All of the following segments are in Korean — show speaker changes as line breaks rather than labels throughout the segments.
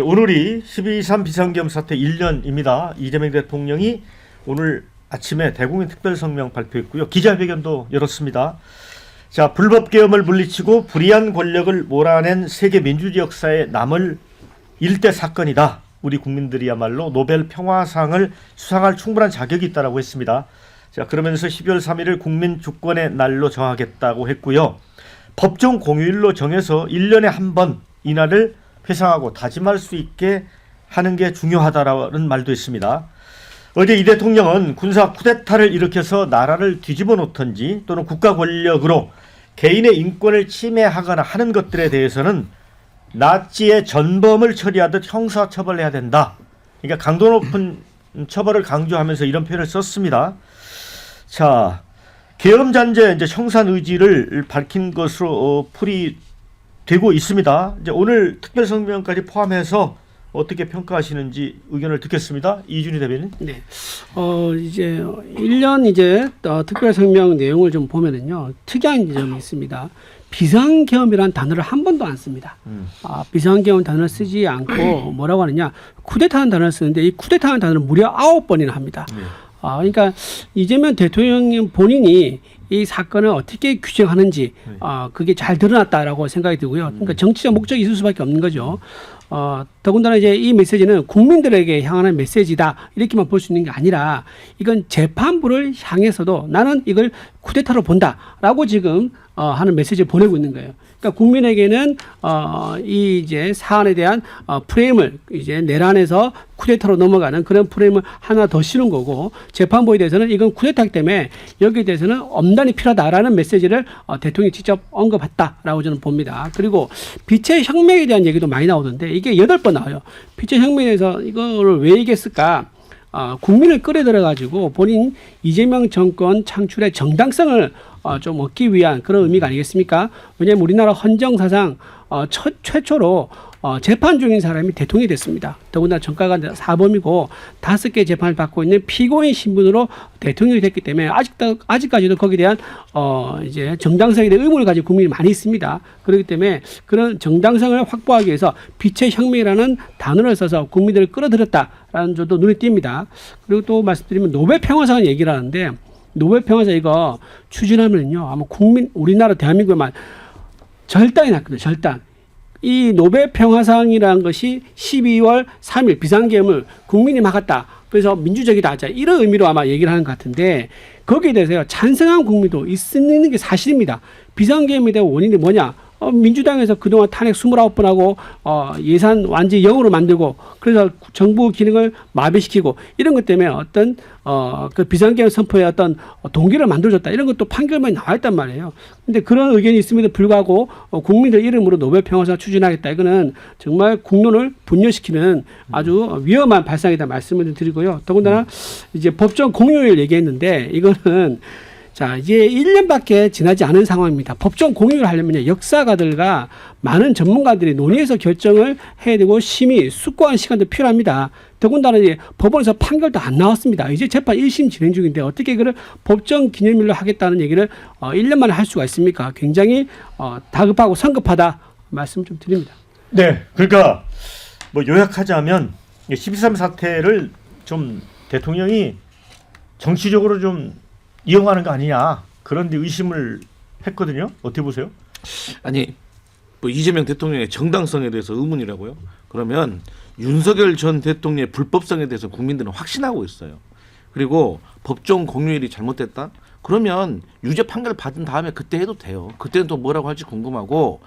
오늘이 12.3 비상계엄 사태 1년입니다. 이재명 대통령이 오늘 아침에 대국민 특별성명 발표했고요. 기자회견도 열었습니다. 자, 불법 계엄을 물리치고 불의한 권력을 몰아낸 세계 민주주의 역사에 남을 일대 사건이다. 우리 국민들이야말로 노벨 평화상을 수상할 충분한 자격이 있다라고 했습니다. 자, 그러면서 12월 3일을 국민 주권의 날로 정하겠다고 했고요. 법정 공휴일로 정해서 1년에 한 번 이날을 회상하고 다짐할 수 있게 하는 게 중요하다라는 말도 했습니다. 어제 이 대통령은 군사 쿠데타를 일으켜서 나라를 뒤집어 놓던지 또는 국가 권력으로 개인의 인권을 침해하거나 하는 것들에 대해서는 나치의 전범을 처리하듯 형사처벌해야 된다. 그러니까 강도 높은 처벌을 강조하면서 이런 표현을 썼습니다. 자, 계엄잔재 이제 청산 의지를 밝힌 것으로 풀이되고 있습니다. 이제 오늘 특별성명까지 포함해서 어떻게 평가하시는지 의견을 듣겠습니다. 이준희 대변인.
네. 이제 1년 이제 특별성명 내용을 좀 보면은요, 특이한 점이 있습니다. 비상계엄이라는 단어를 한 번도 안 씁니다. 비상계엄 단어를 쓰지 않고 뭐라고 하느냐, 쿠데타라는 단어를 쓰는데 이 쿠데타라는 단어를 무려 9번이나 합니다. 그러니까 이재명 대통령 본인이 이 사건을 어떻게 규정하는지 그게 잘 드러났다라고 생각이 들고요. 그러니까 정치적 목적이 있을 수밖에 없는 거죠. 더군다나 이제 이 메시지는 국민들에게 향하는 메시지다 이렇게만 볼 수 있는 게 아니라 이건 재판부를 향해서도 나는 이걸 쿠데타로 본다라고 지금 하는 메시지를 보내고 있는 거예요. 그러니까 국민에게는 이 이제 사안에 대한 프레임을 이제 내란에서 쿠데타로 넘어가는 그런 프레임을 하나 더 씌운 거고, 재판부에 대해서는 이건 쿠데타이기 때문에 여기에 대해서는 엄단이 필요하다라는 메시지를 대통령이 직접 언급했다라고 저는 봅니다. 그리고 빛의 혁명에 대한 얘기도 많이 나오던데 이게 8번 나와요. 빛의 혁명에 대해서 이거를 왜 얘기했을까? 국민을 끌어들여 가지고 본인 이재명 정권 창출의 정당성을 좀 얻기 위한 그런 의미가 아니겠습니까? 왜냐하면 우리나라 헌정사상 최초로 재판 중인 사람이 대통령이 됐습니다. 더군다나 전과가 사범이고 5개 재판을 받고 있는 피고인 신분으로 대통령이 됐기 때문에 아직까지도 거기에 대한 이제 정당성에 대한 의문을 가지고 국민이 많이 있습니다. 그렇기 때문에 그런 정당성을 확보하기 위해서 빛의 혁명이라는 단어를 써서 국민들을 끌어들였다라는 점도 눈에 띕니다. 그리고 또 말씀드리면 노벨 평화상 얘기를 하는데, 노벨 평화상 이거 추진하면요 아마 우리나라 대한민국에만 절단이 났거든요. 절단. 이 노벨 평화상이라는 것이 12월 3일 비상계엄을 국민이 막았다. 그래서 민주적이다. 자, 이런 의미로 아마 얘기를 하는 것 같은데, 거기에 대해서요 찬성한 국민도 있는 게 사실입니다. 비상계엄에 대한 원인이 뭐냐? 민주당에서 그동안 탄핵 29번 하고 예산 완전히 0으로 만들고, 그래서 정부 기능을 마비시키고 이런 것 때문에 어떤 그 비상계엄 선포에 어떤 동기를 만들어줬다 이런 것도 판결문에 나와 있단 말이에요. 근데 그런 의견이 있음에도 불구하고 국민들 이름으로 노벨 평화상 추진하겠다, 이거는 정말 국론을 분열시키는 아주 위험한 발상이다 말씀을 드리고요. 더군다나 이제 법정 공휴일 얘기했는데 이거는 자, 이제 1년밖에 지나지 않은 상황입니다. 법정 공휴를 하려면 역사가들과 많은 전문가들이 논의해서 결정을 해야 되고 심의, 숙고한 시간도 필요합니다. 더군다나 이제 법원에서 판결도 안 나왔습니다. 이제 재판 1심 진행 중인데 어떻게 그걸 법정 기념일로 하겠다는 얘기를 1년 만에 할 수가 있습니까? 굉장히 다급하고 성급하다 말씀 좀 드립니다.
네, 그러니까 뭐 요약하자면 12.3 사태를 좀 대통령이 정치적으로 좀 이용하는 거 아니냐, 그런데 의심을 했거든요. 어떻게 보세요?
아니, 뭐 이재명 대통령의 정당성에 대해서 의문이라고요? 그러면 윤석열 전 대통령의 불법성에 대해서 국민들은 확신하고 있어요. 그리고 법정 공휴일이 잘못됐다? 그러면 유죄 판결 받은 다음에 그때 해도 돼요. 그때는 또 뭐라고 할지 궁금하고,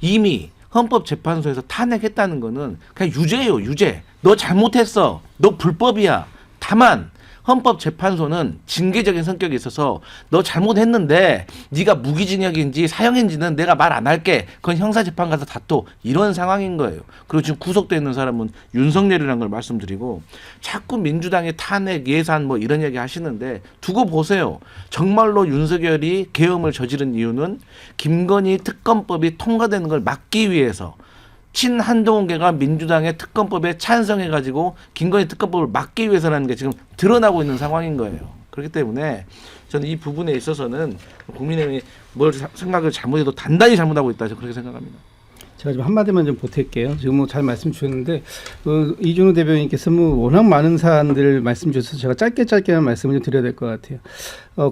이미 헌법재판소에서 탄핵했다는 거는 그냥 유죄예요, 유죄. 너 잘못했어. 너 불법이야. 다만 헌법재판소는 징계적인 성격이 있어서 너 잘못했는데 네가 무기징역인지 사형인지는 내가 말 안 할게. 그건 형사재판 가서 다퉈. 이런 상황인 거예요. 그리고 지금 구속돼 있는 사람은 윤석열이라는 걸 말씀드리고, 자꾸 민주당의 탄핵 예산 뭐 이런 얘기 하시는데 두고 보세요. 정말로 윤석열이 계엄을 저지른 이유는 김건희 특검법이 통과되는 걸 막기 위해서 친한동훈계가 민주당의 특검법에 찬성해가지고 김건희 특검법을 막기 위해서라는 게 지금 드러나고 있는 상황인 거예요. 그렇기 때문에 저는 이 부분에 있어서는 국민의힘이 뭘 생각을 잘못해도 단단히 잘못하고 있다, 저는 그렇게 생각합니다.
제가 좀 한마디만 좀 보탤게요. 지금 뭐 잘 말씀 주셨는데 이준호 대변인께서 뭐 워낙 많은 사안들을 말씀 주셔서 제가 짧게만 말씀을 좀 드려야 될 것 같아요.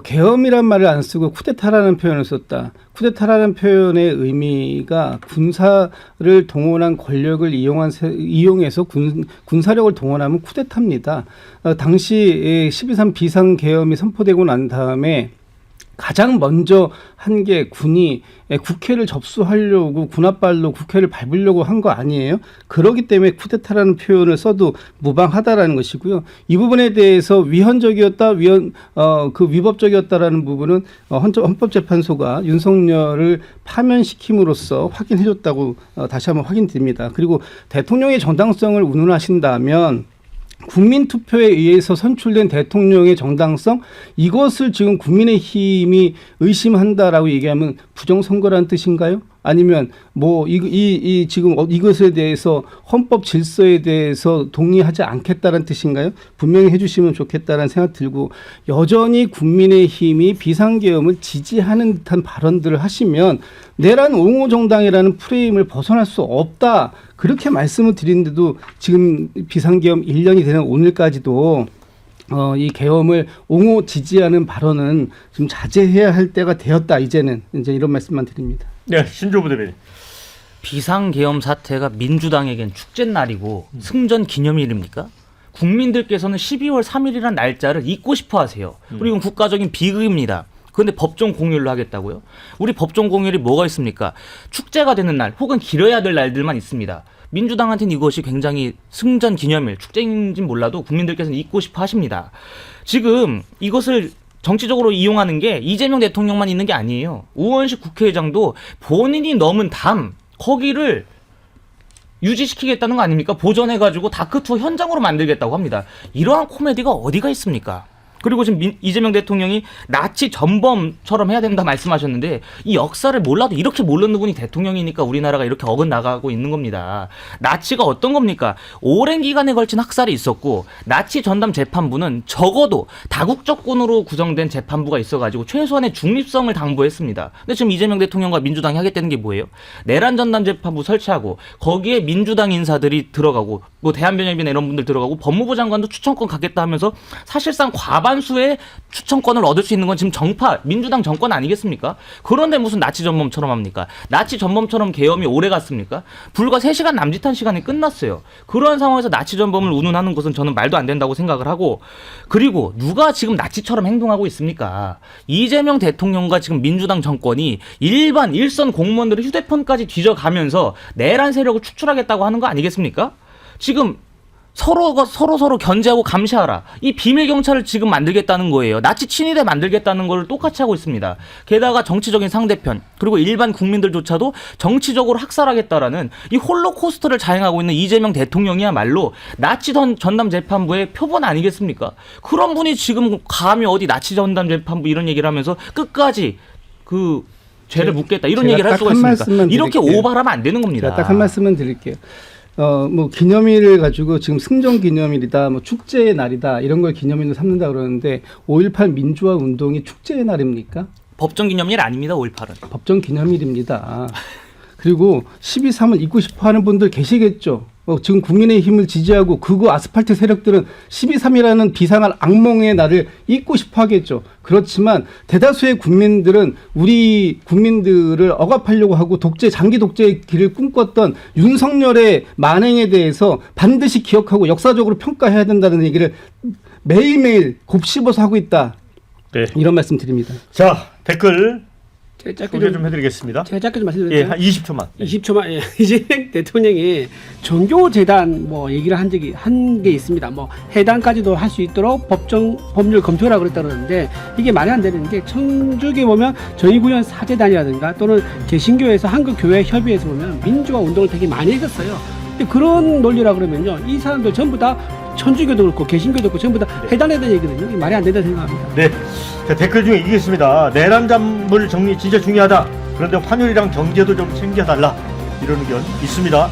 계엄이란 말을 안 쓰고 쿠데타라는 표현을 썼다. 쿠데타라는 표현의 의미가 군사를 동원한 권력을 이용해서 군사력을 동원하면 쿠데타입니다. 당시 12.3 비상계엄이 선포되고 난 다음에 가장 먼저 한 게 군이 국회를 접수하려고 군홧발로 국회를 밟으려고 한 거 아니에요? 그렇기 때문에 쿠데타라는 표현을 써도 무방하다라는 것이고요. 이 부분에 대해서 위법적이었다라는 부분은 헌법재판소가 윤석열을 파면시킴으로써 확인해줬다고 다시 한번 확인됩니다. 그리고 대통령의 정당성을 운운하신다면 국민 투표에 의해서 선출된 대통령의 정당성, 이것을 지금 국민의힘이 의심한다라고 얘기하면 부정선거라는 뜻인가요? 아니면 뭐 지금 이것에 대해서 헌법 질서에 대해서 동의하지 않겠다는 뜻인가요? 분명히 해주시면 좋겠다는 생각 들고, 여전히 국민의힘이 비상계엄을 지지하는 듯한 발언들을 하시면 내란 옹호 정당이라는 프레임을 벗어날 수 없다, 그렇게 말씀을 드리는데도 지금 비상계엄 1년이 되는 오늘까지도 이 계엄을 옹호 지지하는 발언은 좀 자제해야 할 때가 되었다. 이제 이런 말씀만 드립니다.
네, 신조부 대변인.
비상계엄 사태가 민주당에겐 축제날이고 승전 기념일입니까? 국민들께서는 12월 3일이라는 날짜를 잊고 싶어 하세요. 그리고 국가적인 비극입니다. 그런데 법정 공휴일로 하겠다고요? 우리 법정 공휴일이 뭐가 있습니까? 축제가 되는 날 혹은 길어야 될 날들만 있습니다. 민주당한테는 이것이 굉장히 승전 기념일, 축제인지는 몰라도 국민들께서는 잊고 싶어 하십니다. 지금 이것을 정치적으로 이용하는 게 이재명 대통령만 있는 게 아니에요. 우원식 국회의장도 본인이 넘은 거기를 유지시키겠다는 거 아닙니까? 보전해가지고 다크투어 현장으로 만들겠다고 합니다. 이러한 코미디가 어디가 있습니까? 그리고 지금 이재명 대통령이 나치 전범처럼 해야 된다 말씀하셨는데, 이 역사를 몰라도 이렇게 모르는 분이 대통령이니까 우리나라가 이렇게 어긋나가고 있는 겁니다. 나치가 어떤 겁니까? 오랜 기간에 걸친 학살이 있었고, 나치 전담 재판부는 적어도 다국적군으로 구성된 재판부가 있어가지고 최소한의 중립성을 당부했습니다. 근데 지금 이재명 대통령과 민주당이 하겠다는 게 뭐예요? 내란 전담 재판부 설치하고 거기에 민주당 인사들이 들어가고 뭐 대한변협이나 이런 분들 들어가고 법무부 장관도 추천권 갖겠다 하면서 사실상 과반수의 추천권을 얻을 수 있는 건 지금 민주당 정권 아니겠습니까? 그런데 무슨 나치 전범처럼 합니까? 나치 전범처럼 계엄이 오래 갔습니까? 불과 3시간 남짓한 시간이 끝났어요. 그런 상황에서 나치 전범을 운운하는 것은 저는 말도 안 된다고 생각을 하고, 그리고 누가 지금 나치처럼 행동하고 있습니까? 이재명 대통령과 지금 민주당 정권이 일선 공무원들의 휴대폰까지 뒤져가면서 내란 세력을 축출하겠다고 하는 거 아니겠습니까? 지금 서로 견제하고 감시하라, 이 비밀 경찰을 지금 만들겠다는 거예요. 나치 친위대 만들겠다는 걸 똑같이 하고 있습니다. 게다가 정치적인 상대편 그리고 일반 국민들조차도 정치적으로 학살하겠다라는 이 홀로코스트를 자행하고 있는 이재명 대통령이야말로 나치 전담 재판부의 표본 아니겠습니까? 그런 분이 지금 감히 어디 나치 전담 재판부 이런 얘기를 하면서 끝까지 그 죄를 묻겠다 이런 얘기를 할 수가 있습니까? 이렇게 오버하면 안 되는 겁니다.
제가 딱 한 말씀만 드릴게요. 뭐 기념일을 가지고 지금 승전 기념일이다, 뭐 축제의 날이다 이런 걸 기념일로 삼는다 그러는데 5.18 민주화 운동이 축제의 날입니까?
법정 기념일 아닙니다. 5.18은.
법정 기념일입니다. 그리고 12.3을 잊고 싶어하는 분들 계시겠죠. 지금 국민의힘을 지지하고 극우 아스팔트 세력들은 12.3이라는 비상할 악몽의 날을 잊고 싶어 하겠죠. 그렇지만 대다수의 국민들은 우리 국민들을 억압하려고 하고 장기 독재의 길을 꿈꿨던 윤석열의 만행에 대해서 반드시 기억하고 역사적으로 평가해야 된다는 얘기를 매일매일 곱씹어서 하고 있다.
네.
이런 말씀 드립니다.
자, 댓글
제가 짧게
소개 좀 해드리겠습니다.
제가 짧게 좀 말씀드릴게요.
예, 한 20초만.
20초만. 예. 이재명 대통령이 종교재단 뭐 얘기를 한 게 있습니다. 뭐 해당까지도 할 수 있도록 법률 검토라 그랬다 그러는데, 이게 말이 안 되는 게 청주교에 보면 저희구현 사재단이라든가 또는 개신교에서 한국교회협의회에서 보면 민주화 운동을 되게 많이 했었어요. 근데 그런 논리라 그러면요, 이 사람들 전부 다 천주교도 그렇고 개신교도 그렇고 전부 다 해당해야 되는 얘기거든요. 이게 말이 안 된다 생각합니다.
네. 자, 댓글 중에 이기겠습니다. 내란 잔물 정리 진짜 중요하다. 그런데 환율이랑 경제도 좀 챙겨달라. 이런 의견 있습니다.